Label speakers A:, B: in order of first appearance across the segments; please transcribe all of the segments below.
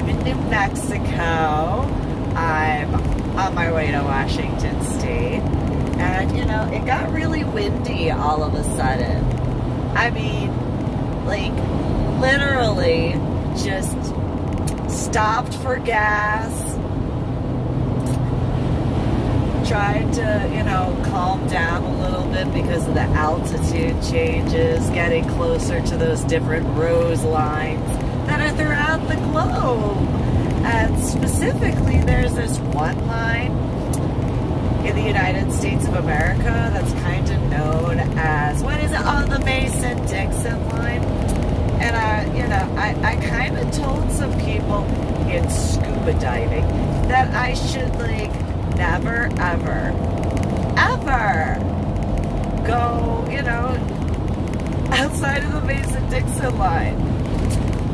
A: I'm in New Mexico. I'm on my way to Washington State. And, you know, it got really windy all of a sudden. I mean, like, literally just stopped for gas. Tried to, you know, calm down a little bit because of the altitude changes, getting closer to those different rose lines that are throughout the globe. And specifically, there's this one line in the United States of America that's kind of known as, what is it? Oh, the Mason-Dixon line. And I kind of told some people in scuba diving that I should, like, never, ever, ever go, you know, outside of the Mason-Dixon line.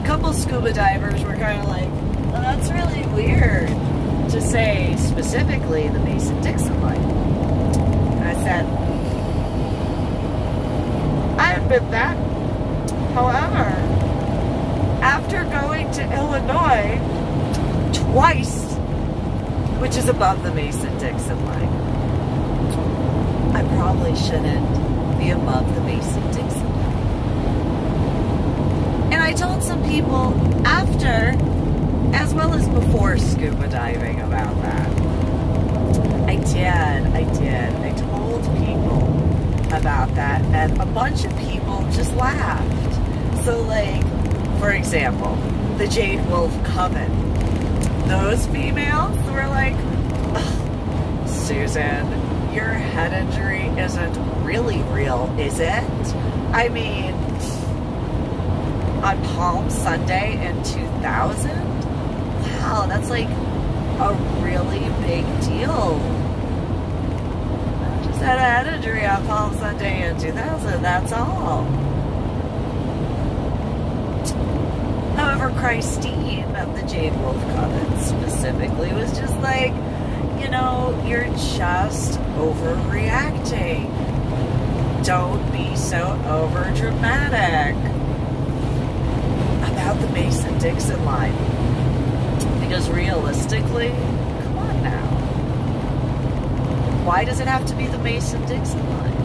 A: A couple scuba divers were kind of like, well, that's really weird to say specifically the Mason-Dixon line. And I said, I admit that. However, after going to Illinois twice, which is above the Mason-Dixon line, I probably shouldn't be above the Mason-Dixon line. And I told some people after, as well as before scuba diving, about that. I did. I told people about that, and a bunch of people just laughed. So, like, for example, the Jade Wolf Coven. Those females were like, Susan, your head injury isn't really real, is it? I mean, on Palm Sunday in 2000? Wow, that's like a really big deal. I just had a head injury on Palm Sunday in 2000, that's all. However, Christine of the Jade Wolf Coven specifically was just like, you know, you're just overreacting. Don't be so over-dramatic about the Mason-Dixon line. Because realistically, come on now. Why does it have to be the Mason-Dixon line?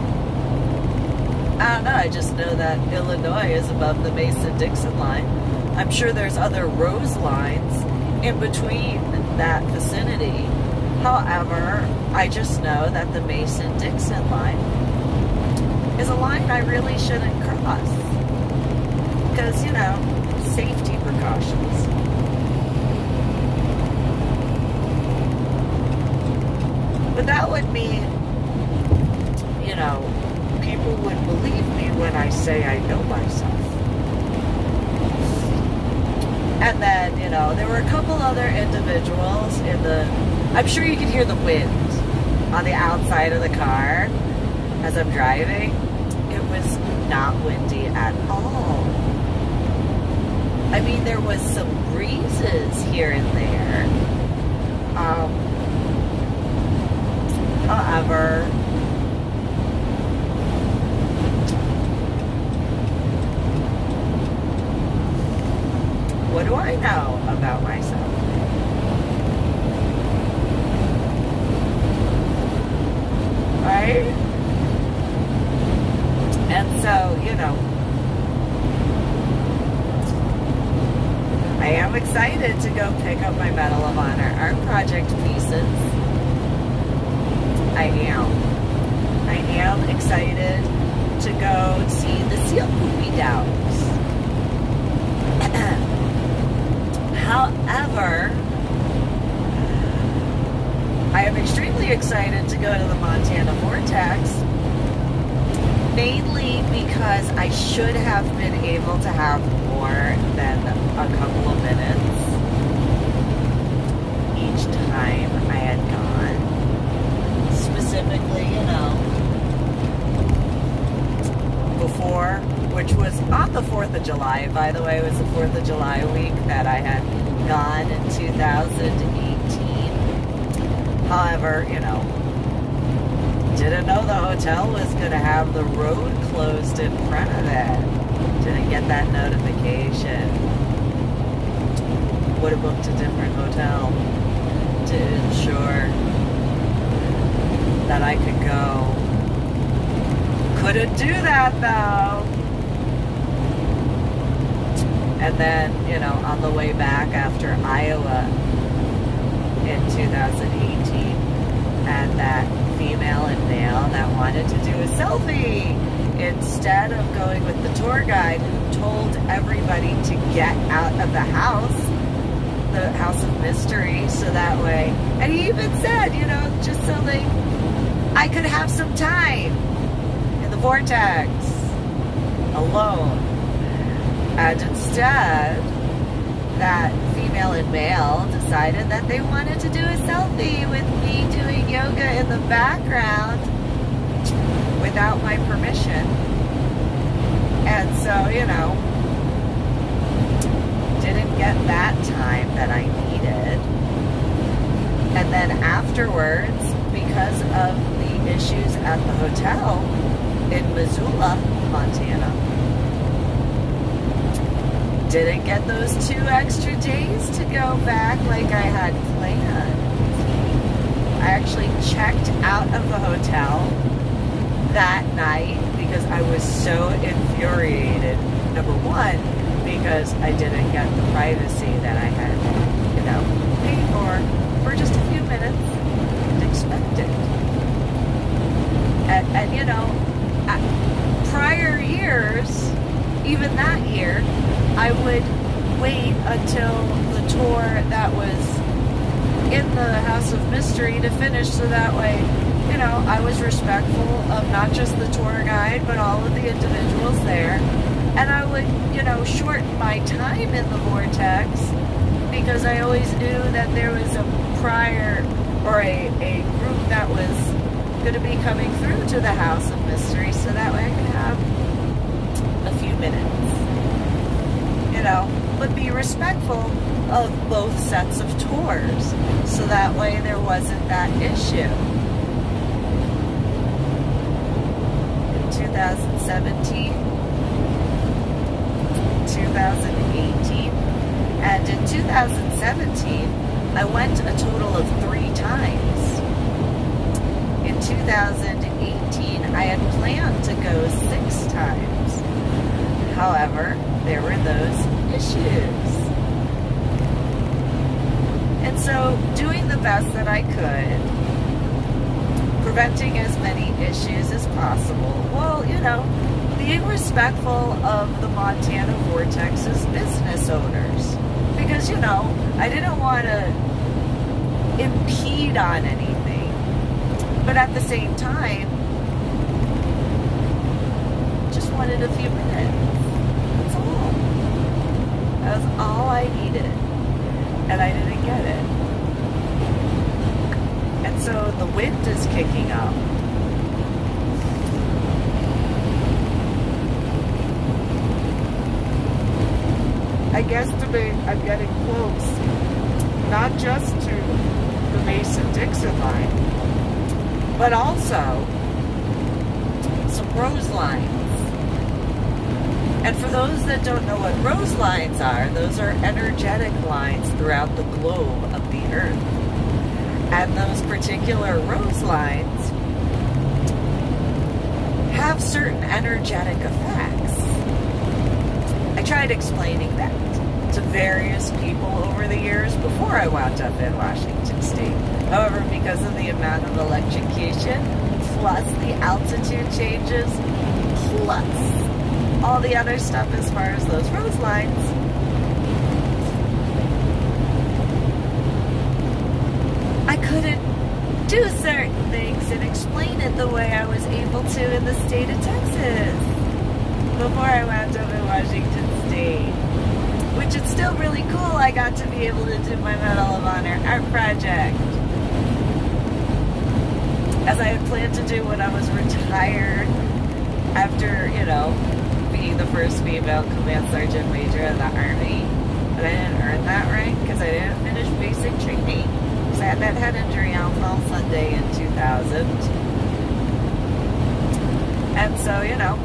A: I don't know, I just know that Illinois is above the Mason-Dixon line. I'm sure there's other rose lines in between that vicinity. However, I just know that the Mason-Dixon line is a line I really shouldn't cross. Because, you know, safety precautions. But that would mean, you know, people would believe me when I say I know myself. And then, you know, there were a couple other individuals in the... I'm sure you can hear the wind on the outside of the car as I'm driving. It was not windy at all. I mean, there was some breezes here and there. However, what do I know about myself? Right? And so, you know, I am excited to go pick up my Medal of Honor art project pieces. I am excited to go see the seal poopy dogs. However, I am extremely excited to go to the Montana Vortex, mainly because I should have been able to have more than a couple of minutes each time I had gone. Specifically, you know, before, which was on the 4th of July, by the way. It was the 4th of July week that I had gone in 2018. However, you know, didn't know the hotel was going to have the road closed in front of it. Didn't get that notification. would have booked a different hotel to ensure that I could go. Couldn't do that though. And then, you know, on the way back after Iowa in 2018, and that female and male that wanted to do a selfie instead of going with the tour guide who told everybody to get out of the house of mystery, so that way, and he even said, you know, just so I could have some time in the vortex alone. And instead, that female and male decided that they wanted to do a selfie with me doing yoga in the background without my permission. And so, you know, didn't get that time that I needed. And then afterwards, because of the issues at the hotel in Missoula, Montana, didn't get those 2 extra days to go back like I had planned. I actually checked out of the hotel that night because I was so infuriated. Number one, because I didn't get the privacy that I had, you know, paid for just a few minutes and expected. And you know, prior years, even that year, I would wait until the tour that was in the House of Mystery to finish, so that way, you know, I was respectful of not just the tour guide, but all of the individuals there. And I would, you know, shorten my time in the vortex because I always knew that there was a prior, or a group that was going to be coming through to the House of Mystery, so that way I could have a few minutes. You know, but be respectful of both sets of tours, so that way there wasn't that issue. In 2017, 2018, and in 2017, I went a total of 3 times. In 2018, I had planned to go 6 times. However, there were those issues. And so, doing the best that I could, preventing as many issues as possible, well, you know, being respectful of the Montana Vortex's business owners. Because, you know, I didn't want to impede on anything. But at the same time, just wanted a few minutes. That's all. That was all I needed. And I didn't get it. And so the wind is kicking up. I guesstimate I'm getting close, not just to the Mason-Dixon line, but also some rose lines. And for those that don't know what rose lines are, those are energetic lines throughout the globe of the earth. And those particular rose lines have certain energetic effects. I tried explaining that to various people over the years before I wound up in Washington State. However, because of the amount of electrocution, plus the altitude changes, plus all the other stuff as far as those rose lines, I couldn't do certain things and explain it the way I was able to in the state of Texas before I wound up in Washington State. Which is still really cool. I got to be able to do my Medal of Honor art project, as I had planned to do when I was retired after, you know, being the first female command sergeant major of the Army. But I didn't earn that rank because I didn't finish basic training. So I had that head injury on Fall Sunday in 2000. And so, you know,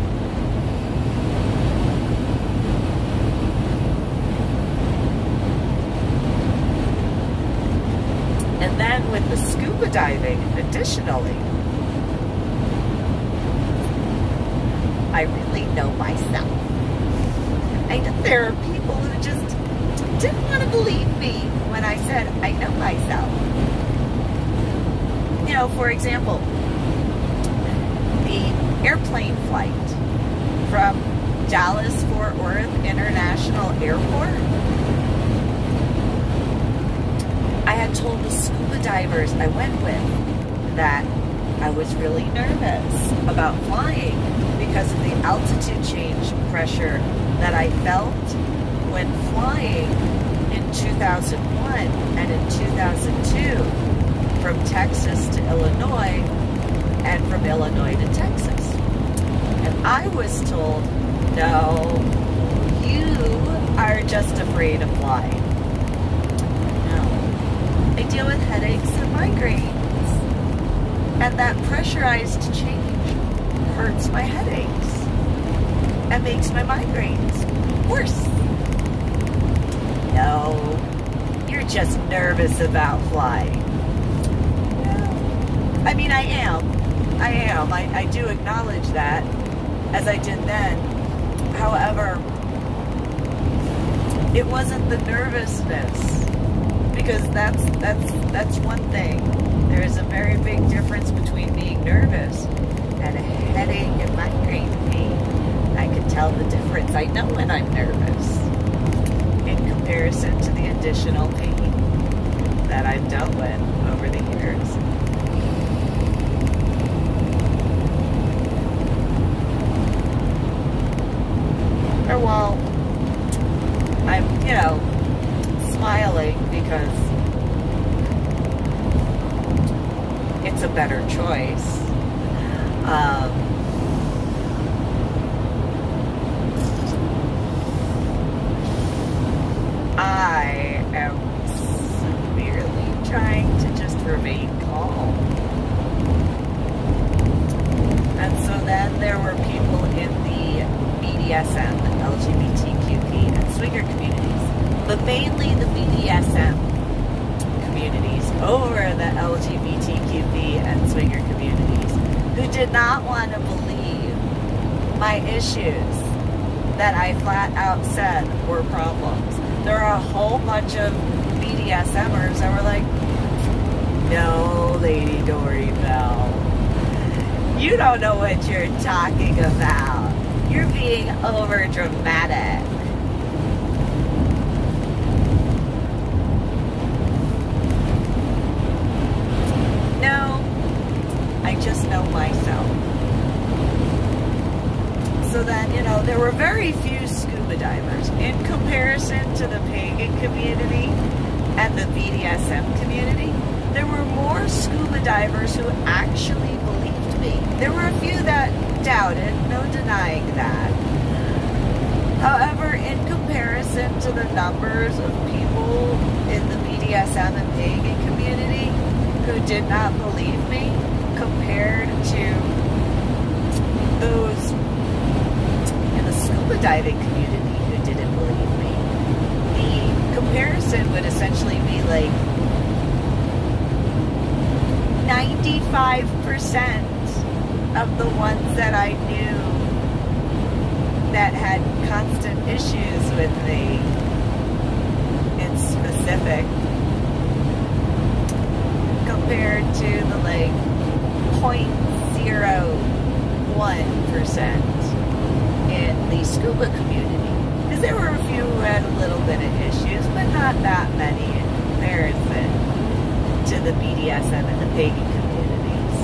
A: then with the scuba diving, additionally, I really know myself. I know there are people who just didn't want to believe me when I said I know myself. You know, for example, the airplane flight from Dallas-Fort Worth International Airport. I had told the scuba divers I went with that I was really nervous about flying because of the altitude change pressure that I felt when flying in 2001 and in 2002 from Texas to Illinois and from Illinois to Texas. And I was told, no, you are just afraid of flying. No, I deal with headaches and migraines. And that pressurized change hurts my headaches and makes my migraines worse. No, you're just nervous about flying. No. I mean, I am. I do acknowledge that, as I did then. However, it wasn't the nervousness, because that's one thing. There is a very big difference between being nervous and a headache and migraine pain. I can tell the difference. I know when I'm nervous in comparison to the additional pain that I've dealt with over the years. Or while I'm, you know, smiling because it's a better choice. I am severely trying to just remain calm. And so then there were people in the BDSM, LGBTQP, and swinger communities, but mainly the BDSM communities over the LGBTQP and swinger communities, who did not want to believe my issues that I flat out said were problems. There are a whole bunch of BDSMers that were like, no, Lady Dori Belle, you don't know what you're talking about. You're being over dramatic. No, I just know myself. So then, you know, there were very few scuba divers in comparison to the pagan community and the BDSM community. There were more scuba divers who actually believed me. There were a few that doubted, no denying that. However, in comparison to the numbers of people in the BDSM and pagan community who did not believe me, compared to those in the scuba diving community who didn't believe me, the comparison would essentially be like 95% of the ones that I knew that had constant issues with me in specific, compared to the like 0.01% in the scuba community. Because there were a few who had a little bit of issues, but not that many in comparison to the BDSM and the pagan communities.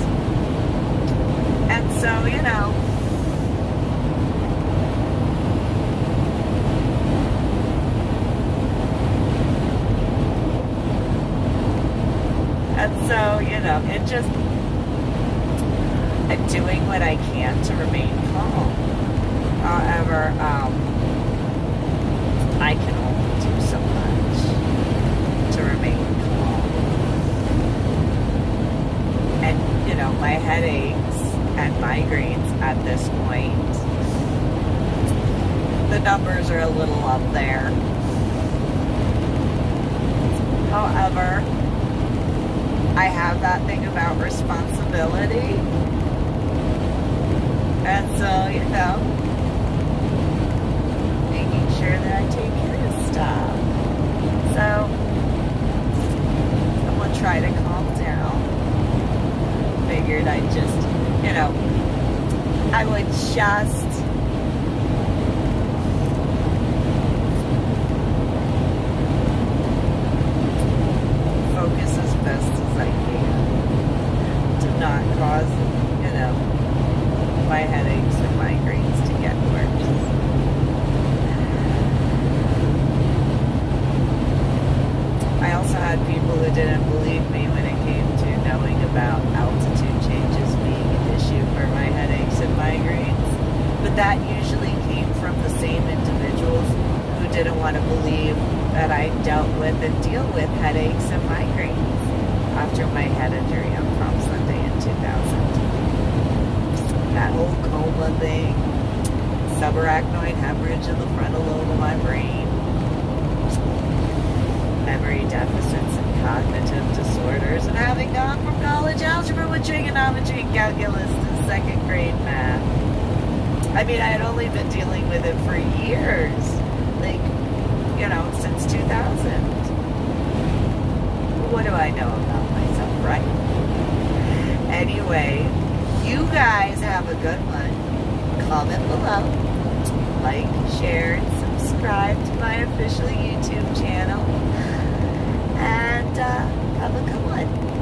A: And so, you know, it just, I'm doing what I can to remain calm. However, I can only do so much to remain calm. And, you know, my headaches and migraines at this point, the numbers are a little up there. However, I have that thing about responsibility. And so, you know, making sure that I take care of stuff. So, I'm going to try to calm down. Figured I'd just, you know, I would just focus as best as I can to not cause, you know, my headaches and migraines to get worse. I also had people who didn't believe me when it came to knowing about altitude changes being an issue for my headaches and migraines. But that usually came from the same individuals who didn't want to believe that I dealt with and deal with headaches and migraines after my head injury on Palm Sunday in 2000. That whole coma thing, subarachnoid hemorrhage in the frontal lobe of my brain, memory deficits and cognitive disorders, and having gone from college algebra with trigonometry and calculus to second grade math. I mean, I had only been dealing with it for years, like, you know, since 2000. What do I know about myself, right? Anyway, you guys have a good one. Comment below, like, share, and subscribe to my official YouTube channel. And have a good one.